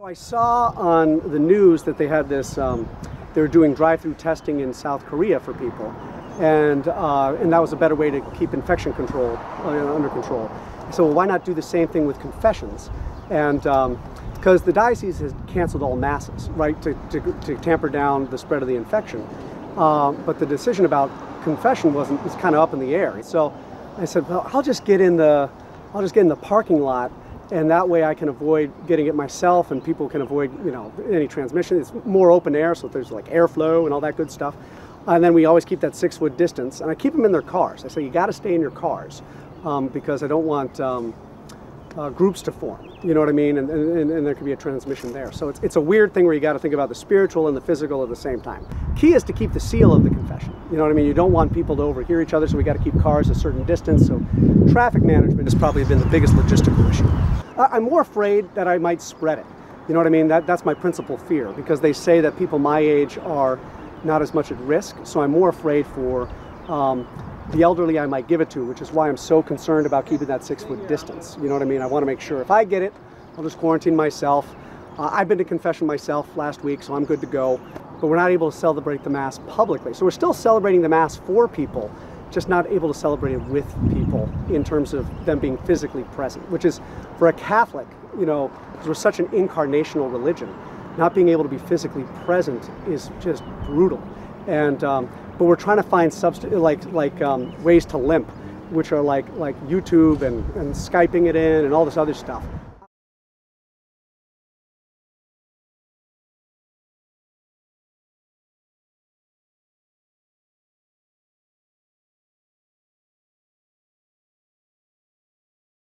I saw on the news that they had this, they were doing drive-through testing in South Korea for people, and that was a better way to keep infection control under control. So why not do the same thing with confessions? And because the diocese has canceled all masses, right, to tamper down the spread of the infection, but the decision about confession was kind of up in the air. So I said, well, I'll just get in the parking lot. And that way I can avoid getting it myself, and people can avoid, any transmission. It's more open air, so there's like airflow and all that good stuff. And then we always keep that 6-foot distance, and I keep them in their cars. I say, you got to stay in your cars because I don't want groups to form, you know what I mean? And there could be a transmission there. So it's a weird thing where you got to think about the spiritual and the physical at the same time. Key is to keep the seal of the confession. You know what I mean? You don't want people to overhear each other, so we got to keep cars a certain distance. So traffic management has probably been the biggest logistical issue. I'm more afraid that I might spread it. You know what I mean? That's my principal fear, because they say that people my age are not as much at risk. So I'm more afraid for the elderly I might give it to, which is why I'm so concerned about keeping that 6-foot distance. You know what I mean? I want to make sure if I get it, I'll just quarantine myself. I've been to confession myself last week, so I'm good to go. But we're not able to celebrate the Mass publicly. So we're still celebrating the Mass for people, just not able to celebrate it with people in terms of them being physically present, which is, for a Catholic, because we're such an incarnational religion, not being able to be physically present is just brutal. And but we're trying to find ways to limp, which are like YouTube and Skyping it in and all this other stuff.